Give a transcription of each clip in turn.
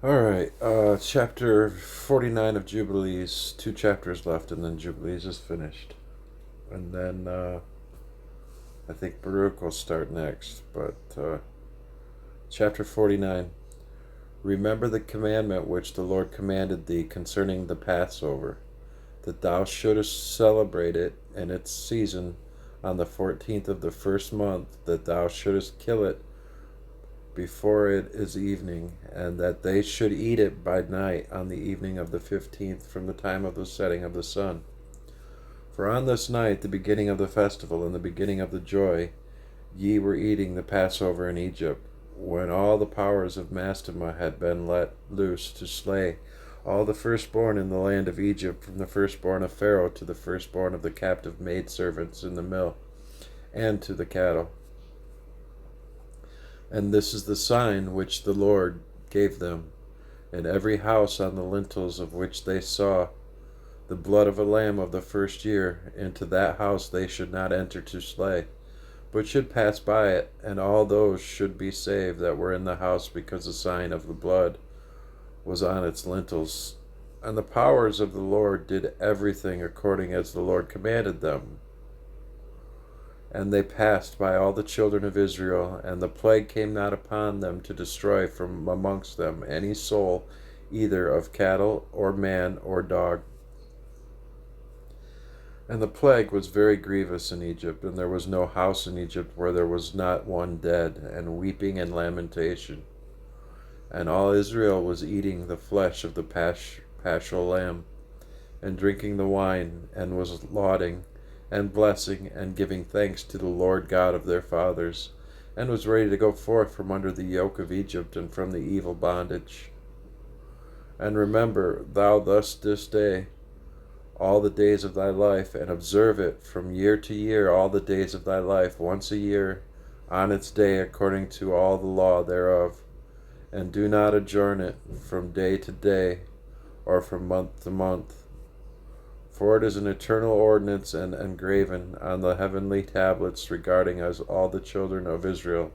All right, chapter 49 of Jubilees. Two chapters left, and then Jubilees is finished. And then I think Baruch will start next. But chapter 49. Remember the commandment which the Lord commanded thee concerning the Passover, that thou shouldest celebrate it in its season on the 14th of the first month, that thou shouldest kill it before it is evening, and that they should eat it by night on the evening of the 15th from the time of the setting of the sun. For on this night, the beginning of the festival and the beginning of the joy, ye were eating the Passover in Egypt, when all the powers of Mastema had been let loose to slay all the firstborn in the land of Egypt, from the firstborn of Pharaoh to the firstborn of the captive maidservants in the mill, and to the cattle. And this is the sign which the Lord gave them. In every house on the lintels of which they saw the blood of a lamb of the first year, into that house they should not enter to slay, but should pass by it, and all those should be saved that were in the house, because the sign of the blood was on its lintels. And the powers of the Lord did everything according as the Lord commanded them. And they passed by all the children of Israel, and the plague came not upon them to destroy from amongst them any soul, either of cattle, or man, or dog. And the plague was very grievous in Egypt, and there was no house in Egypt where there was not one dead, and weeping and lamentation. And all Israel was eating the flesh of the paschal lamb, and drinking the wine, and was lauding, and blessing, and giving thanks to the Lord God of their fathers, and was ready to go forth from under the yoke of Egypt, and from the evil bondage. And remember thou thus this day all the days of thy life, and observe it from year to year all the days of thy life, once a year, on its day, according to all the law thereof. And do not adjourn it from day to day, or from month to month. For it is an eternal ordinance and engraven on the heavenly tablets regarding us all the children of Israel,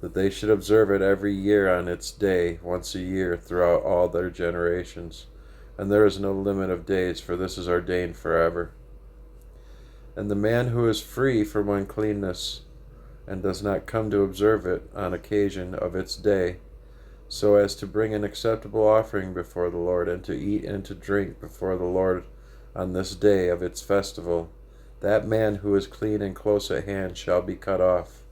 that they should observe it every year on its day, once a year, throughout all their generations. And there is no limit of days, for this is ordained forever. And the man who is free from uncleanness, and does not come to observe it on occasion of its day, so as to bring an acceptable offering before the Lord, and to eat and to drink before the Lord on this day of its festival, that man who is clean and close at hand shall be cut off,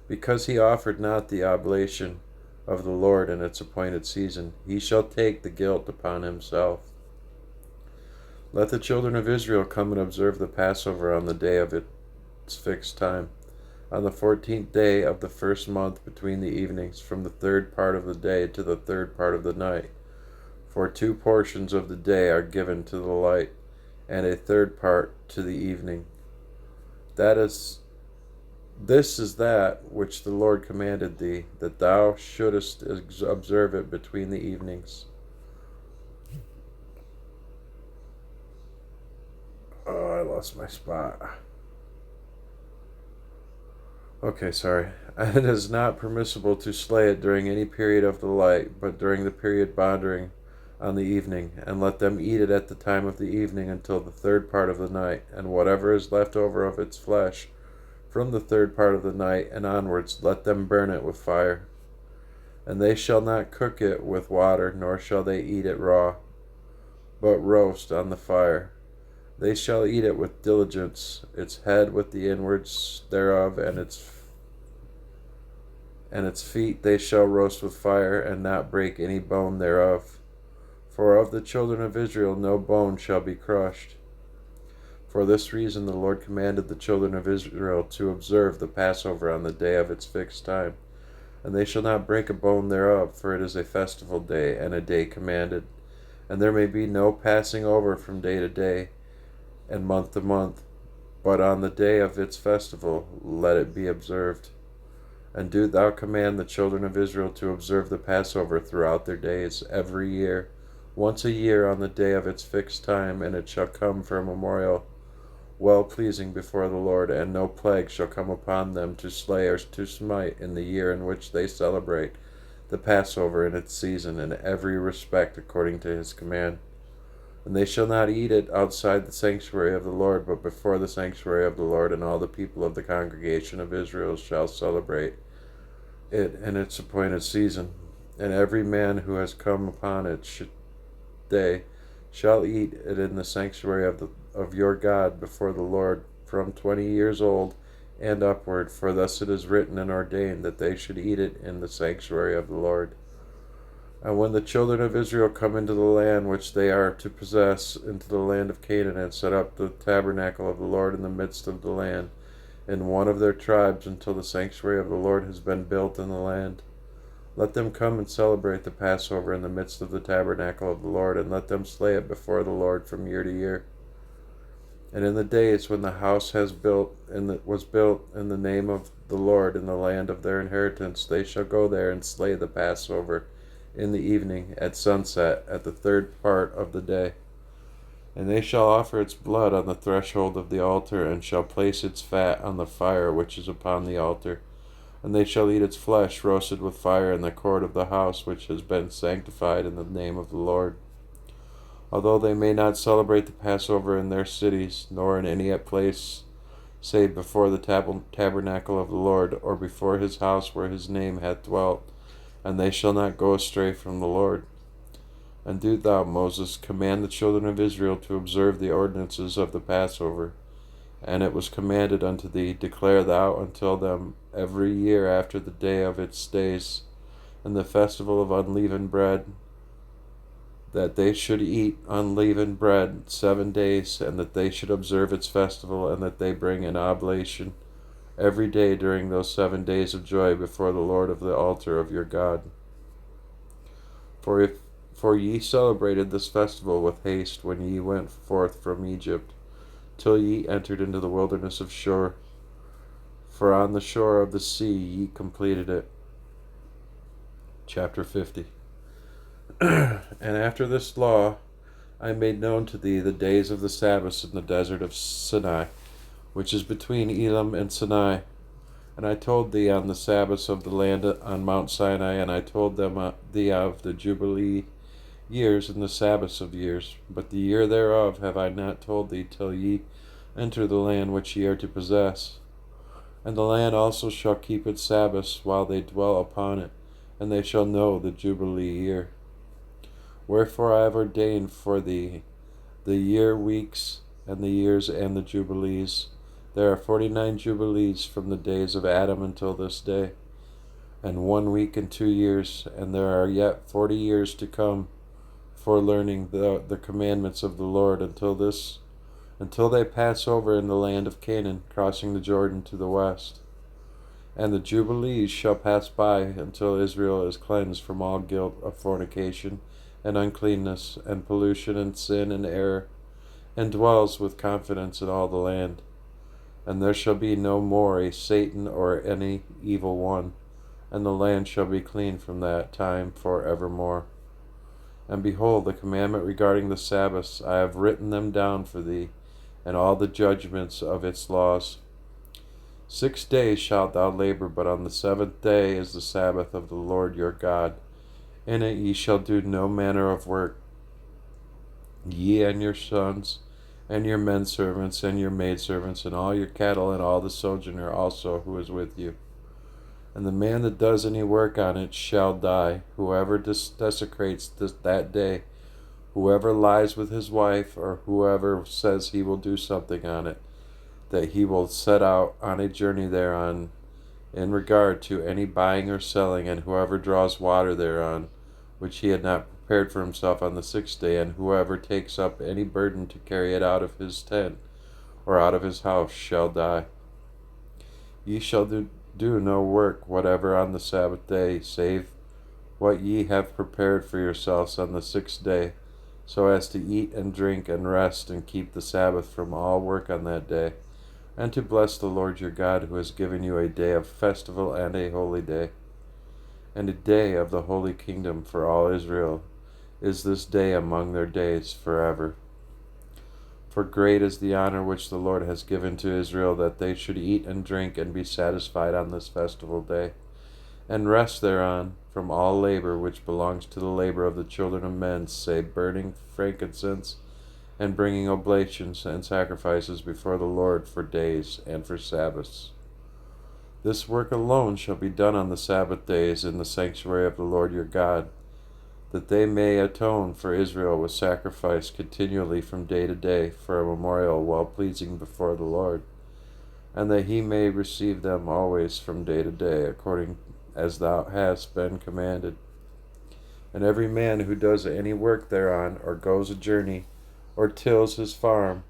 because he offered not the oblation of the Lord in its appointed season. He shall take the guilt upon himself. Let the children of Israel come and observe the Passover on the day of its fixed time, on the 14th day of the first month, between the evenings, from the third part of the day to the third part of the night. For 2 portions of the day are given to the light, and a third part to the evening. This is that which the Lord commanded thee, that thou shouldest observe it between the evenings. Oh, I lost my spot. Okay, sorry. It is not permissible to slay it during any period of the light, but during the period bordering on the evening, and let them eat it at the time of the evening until the third part of the night, and whatever is left over of its flesh from the third part of the night and onwards, let them burn it with fire. And they shall not cook it with water, nor shall they eat it raw, but roast on the fire. They shall eat it with diligence, its head with the inwards thereof, and its feet they shall roast with fire, and not break any bone thereof. For of the children of Israel no bone shall be crushed. For this reason the Lord commanded the children of Israel to observe the Passover on the day of its fixed time. And they shall not break a bone thereof, for it is a festival day, and a day commanded. And there may be no passing over from day to day, and month to month, but on the day of its festival let it be observed. And do thou command the children of Israel to observe the Passover throughout their days, every year, once a year on the day of its fixed time, and it shall come for a memorial well pleasing before the Lord, and no plague shall come upon them to slay or to smite in the year in which they celebrate the Passover in its season, in every respect according to his command. And they shall not eat it outside the sanctuary of the Lord, but before the sanctuary of the Lord, and all the people of the congregation of Israel shall celebrate it in its appointed season. And every man who has come upon it day shall eat it in the sanctuary of your God before the Lord, from 20 years old and upward, for thus it is written and ordained that they should eat it in the sanctuary of the Lord. And when the children of Israel come into the land which they are to possess, into the land of Canaan, and set up the tabernacle of the Lord in the midst of the land, in one of their tribes, until the sanctuary of the Lord has been built in the land, let them come and celebrate the Passover in the midst of the tabernacle of the Lord, and let them slay it before the Lord from year to year. And in the days when the house was built in the name of the Lord in the land of their inheritance, they shall go there and slay the Passover in the evening at sunset, at the third part of the day. And they shall offer its blood on the threshold of the altar, and shall place its fat on the fire which is upon the altar. And they shall eat its flesh roasted with fire in the court of the house which has been sanctified in the name of the Lord. Although they may not celebrate the Passover in their cities, nor in any place save before the tabernacle of the Lord, or before his house where his name hath dwelt, and they shall not go astray from the Lord. And do thou, Moses, command the children of Israel to observe the ordinances of the Passover. And it was commanded unto thee, declare thou unto them every year after the day of its days, and the festival of unleavened bread, that they should eat unleavened bread 7 days, and that they should observe its festival, and that they bring an oblation every day during those 7 days of joy before the Lord of the altar of your God. For ye celebrated this festival with haste when ye went forth from Egypt, till ye entered into the wilderness of Shur. For on the shore of the sea ye completed it. Chapter 50. And after this law I made known to thee the days of the Sabbaths in the desert of Sinai, which is between Elim and Sinai. And I told thee on the Sabbaths of the land on Mount Sinai, and I told thee of the Jubilee years and the Sabbaths of years. But the year thereof have I not told thee, till ye enter the land which ye are to possess. And the land also shall keep its Sabbaths while they dwell upon it, and they shall know the Jubilee year. Wherefore I have ordained for thee the year weeks, and the years, and the Jubilees. There are 49 Jubilees from the days of Adam until this day, and 1 week and 2 years, and there are yet 40 years to come for learning the commandments of the Lord until they pass over in the land of Canaan, crossing the Jordan to the west. And the Jubilees shall pass by until Israel is cleansed from all guilt of fornication and uncleanness and pollution and sin and error, and dwells with confidence in all the land. And there shall be no more a Satan or any evil one, and the land shall be clean from that time for evermore. And behold, the commandment regarding the Sabbaths, I have written them down for thee, and all the judgments of its laws. 6 days shalt thou labor, but on the 7th day is the Sabbath of the Lord your God. In it ye shall do no manner of work, ye and your sons, and your men servants, and your maidservants, and all your cattle, and all the sojourner also who is with you. And the man that does any work on it shall die. Whoever desecrates that day, whoever lies with his wife, or whoever says he will do something on it, that he will set out on a journey thereon, in regard to any buying or selling, and whoever draws water thereon, which he had not prepared for himself on the 6th day, and whoever takes up any burden to carry it out of his tent or out of his house shall die. Ye shall do no work whatever on the Sabbath day, save what ye have prepared for yourselves on the 6th day, so as to eat and drink and rest and keep the Sabbath from all work on that day, and to bless the Lord your God, who has given you a day of festival and a holy day, and a day of the holy kingdom for all Israel is this day among their days forever. For great is the honor which the Lord has given to Israel, that they should eat and drink and be satisfied on this festival day. and rest thereon from all labor which belongs to the labor of the children of men, save burning frankincense and bringing oblations and sacrifices before the Lord for days and for Sabbaths. This work alone shall be done on the Sabbath days in the sanctuary of the Lord your God, that they may atone for Israel with sacrifice continually from day to day for a memorial well pleasing before the Lord, and that he may receive them always from day to day, according as thou hast been commanded. And every man who does any work thereon, or goes a journey, or tills his farm,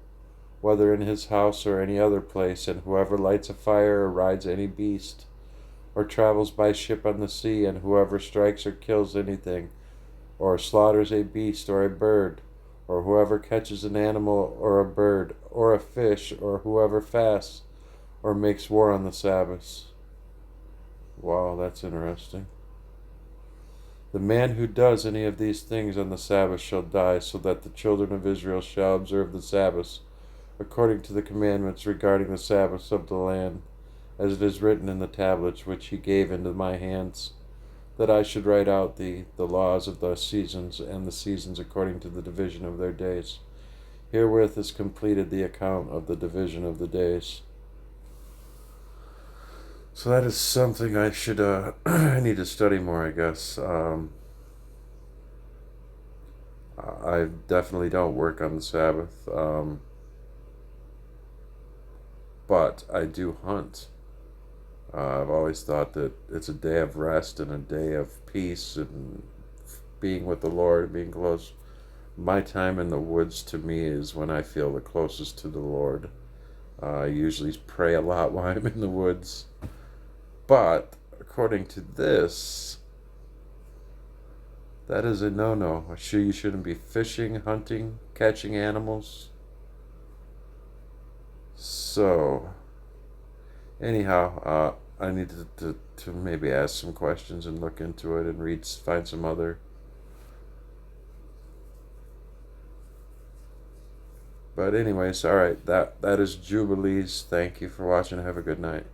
whether in his house or any other place, and whoever lights a fire or rides any beast, or travels by ship on the sea, and whoever strikes or kills anything, or slaughters a beast or a bird, or whoever catches an animal or a bird, or a fish, or whoever fasts, or makes war on the Sabbaths. Wow, that's interesting. The man who does any of these things on the Sabbath shall die, so that the children of Israel shall observe the Sabbaths, according to the commandments regarding the Sabbaths of the land, as it is written in the tablets which he gave into my hands, that I should write out the laws of the seasons, and the seasons according to the division of their days. Herewith is completed the account of the division of the days. So that is something I should, I need to study more, I guess. I definitely don't work on the Sabbath, but I do hunt. I've always thought that it's a day of rest and a day of peace and being with the Lord, being close. My time in the woods to me is when I feel the closest to the Lord. I usually pray a lot while I'm in the woods. But according to this, that is a no-no. You shouldn't be fishing, hunting, catching animals. So, anyhow, I need to maybe ask some questions and look into it and find some other. But anyways, all right, that is Jubilees. Thank you for watching. Have a good night.